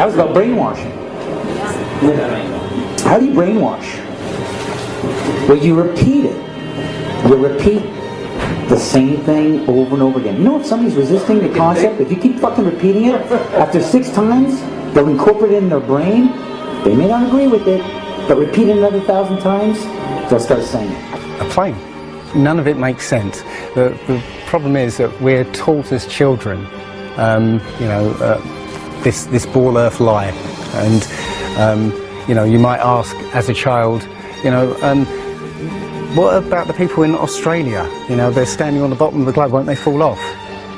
That was about brainwashing. How do you brainwash? Well, you repeat it. You repeat the same thing over and over again. You know, if somebody's resisting the concept, if you keep fucking repeating it, after 6 times, they'll incorporate it in their brain. They may not agree with it, but repeat it another 1,000 times, they'll start saying it. A plane. None of it makes sense. The problem is that we're taught as children, this ball earth lie. And, you might ask as a child, what about the people in Australia? They're standing on the bottom of the globe, won't they fall off?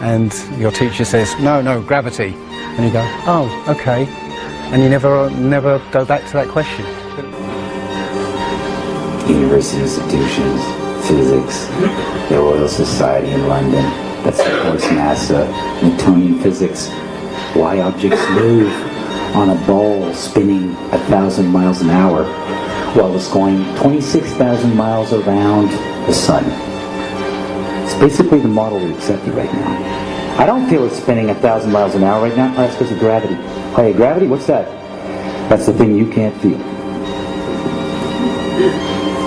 And your teacher says, no, gravity. And you go, oh, okay. And you never go back to that question. University institutions, physics, the Royal Society in London, that supports NASA, Newtonian physics, why objects move on a ball spinning 1,000 miles an hour while it's going 26,000 miles around the sun. It's basically the model we accepted right now. I don't feel it's spinning 1,000 miles an hour right now. Oh, that's because of gravity. Hey, gravity, what's that? That's the thing you can't feel.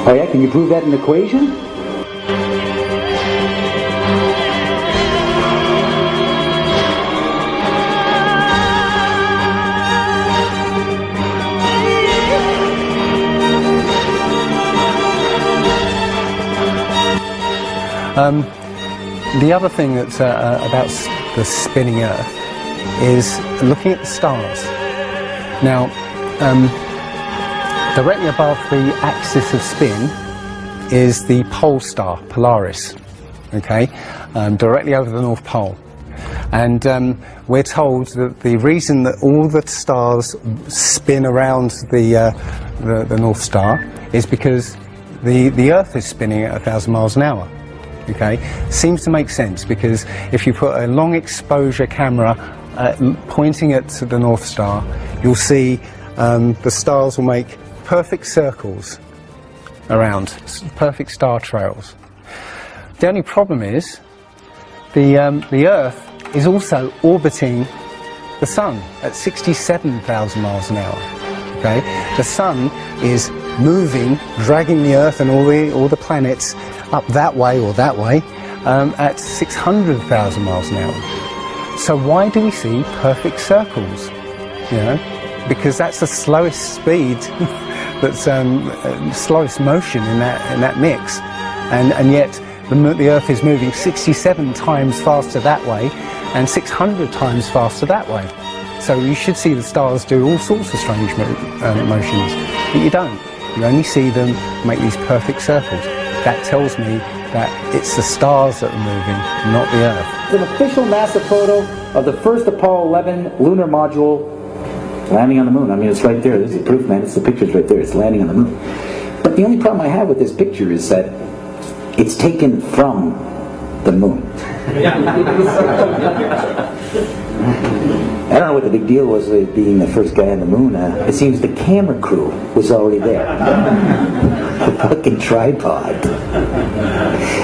Oh yeah, can you prove that in an equation? The other thing that's about the spinning Earth is looking at the stars. Now, directly above the axis of spin is the pole star, Polaris, okay, directly over the North Pole. And we're told that the reason that all the stars spin around the North Star is because the Earth is spinning at 1,000 miles an hour. Okay, seems to make sense, because if you put a long exposure camera pointing at the North Star, you'll see the stars will make perfect circles around, perfect star trails. The only problem is the Earth is also orbiting the Sun at 67,000 miles an hour. Okay, the Sun is moving, dragging the Earth and all the planets up that way or that way at 600,000 miles an hour. So why do we see perfect circles? Because that's the slowest speed, that's slowest motion in that mix, and yet the Earth is moving 67 times faster that way and 600 times faster that way. So you should see the stars do all sorts of strange motions, but you don't. You only see them make these perfect circles. That tells me that it's the stars that are moving, not the Earth. It's an official NASA photo of the first Apollo 11 lunar module landing on the moon. I mean, it's right there. This is proof, man. It's the picture's right there. It's landing on the moon. But the only problem I have with this picture is that it's taken from the moon. I don't know what the big deal was with being the first guy on the moon. It seems the camera crew was already there. The fucking tripod.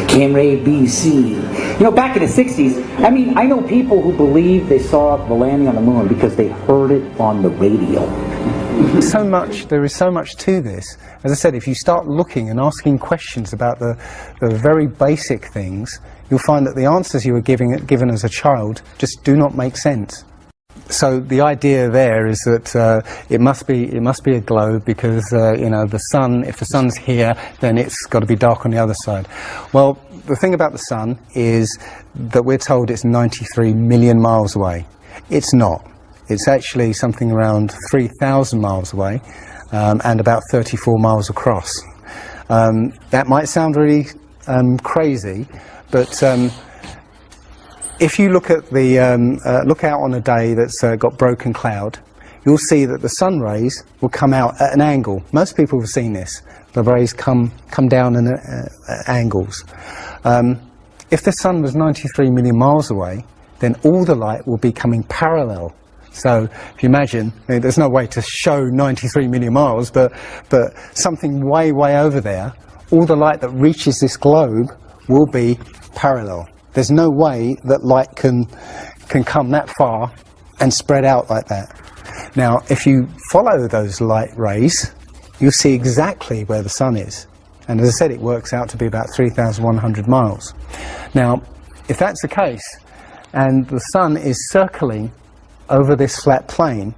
Camera A, B, C. Back in the 60s, I mean, I know people who believe they saw the landing on the moon because they heard it on the radio. There is so much to this. As I said, if you start looking and asking questions about the very basic things, you'll find that the answers you were given as a child just do not make sense. So the idea there is that it must be a globe because the sun. If the sun's here, then it's got to be dark on the other side. Well, the thing about the sun is that we're told it's 93 million miles away. It's not. It's actually something around 3,000 miles away and about 34 miles across. That might sound really crazy, but if you look at look out on a day that's got broken cloud, you'll see that the sun rays will come out at an angle. Most people have seen this. The rays come down at angles. If the sun was 93 million miles away, then all the light will be coming parallel. So if you imagine, there's no way to show 93 million miles, but something way over there, all the light that reaches this globe will be parallel. There's no way that light can come that far and spread out like that. Now, if you follow those light rays, you'll see exactly where the sun is. And as I said, it works out to be about 3,100 miles. Now, if that's the case, and the sun is circling over this flat plane,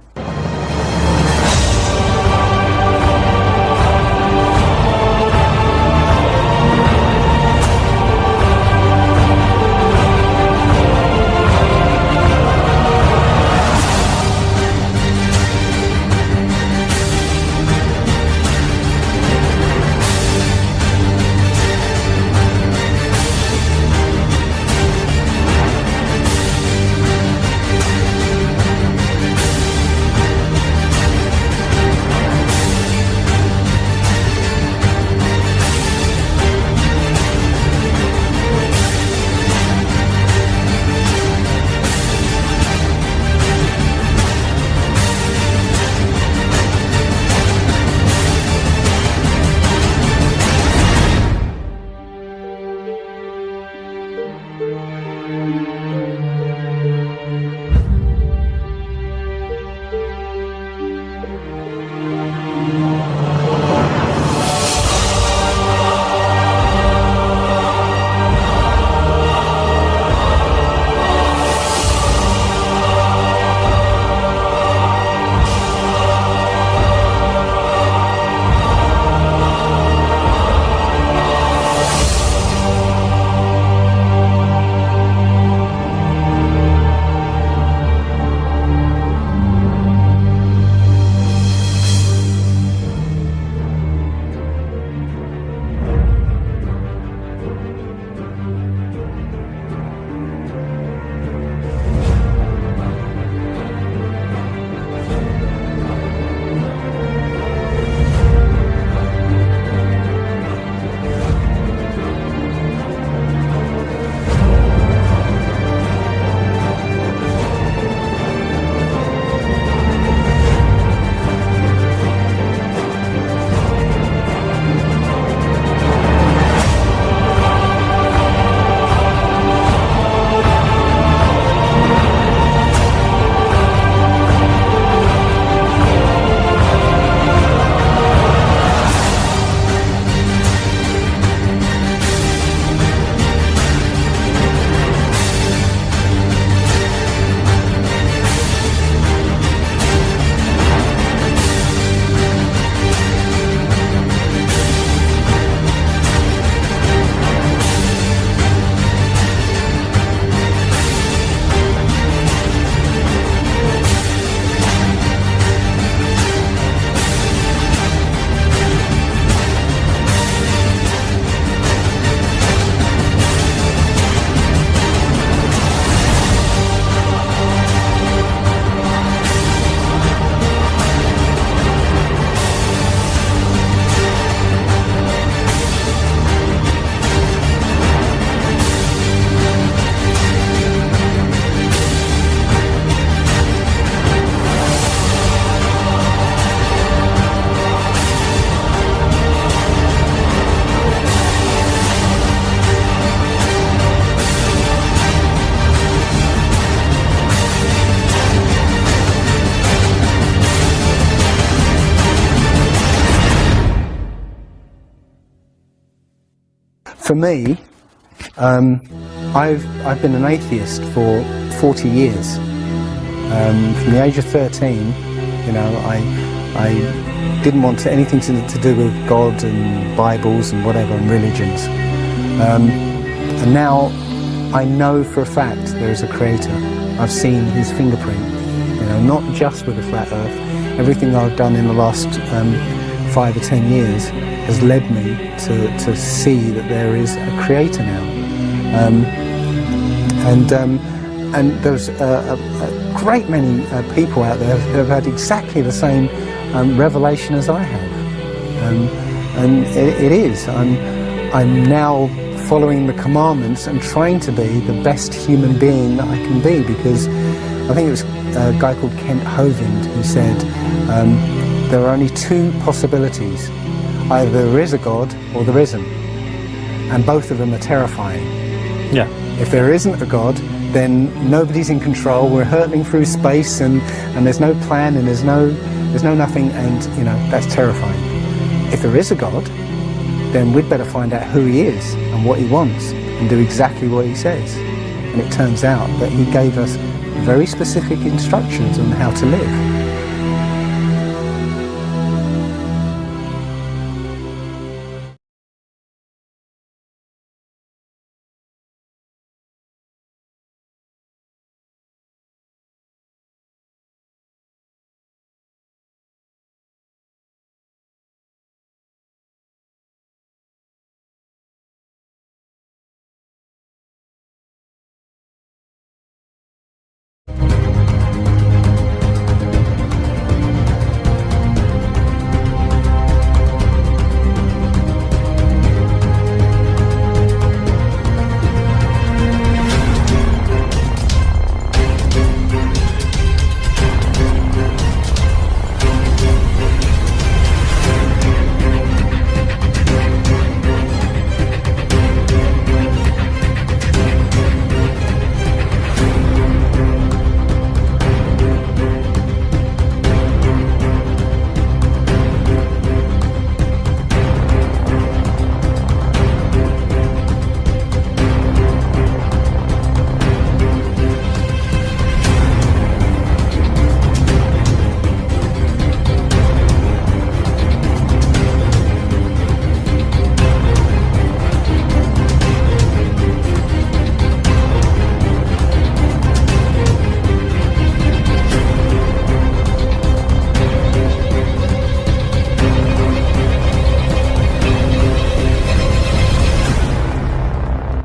For me, I've been an atheist for 40 years. From the age of 13, you know, I didn't want anything to do with God and Bibles and whatever and religions. And now I know for a fact there is a creator. I've seen his fingerprint, you know, not just with the flat earth. Everything I've done in the last 5 or 10 years has led me to see that there is a creator now. And there's a great many people out there who have had exactly the same revelation as I have. And it is. I'm now following the commandments and trying to be the best human being that I can be, because I think it was a guy called Kent Hovind who said there are only two possibilities. Either there is a God or there isn't. And both of them are terrifying. Yeah. If there isn't a God, then nobody's in control. We're hurtling through space, and there's no plan, and there's no nothing, and you know, that's terrifying. If there is a God, then we'd better find out who he is and what he wants and do exactly what he says. And it turns out that he gave us very specific instructions on how to live.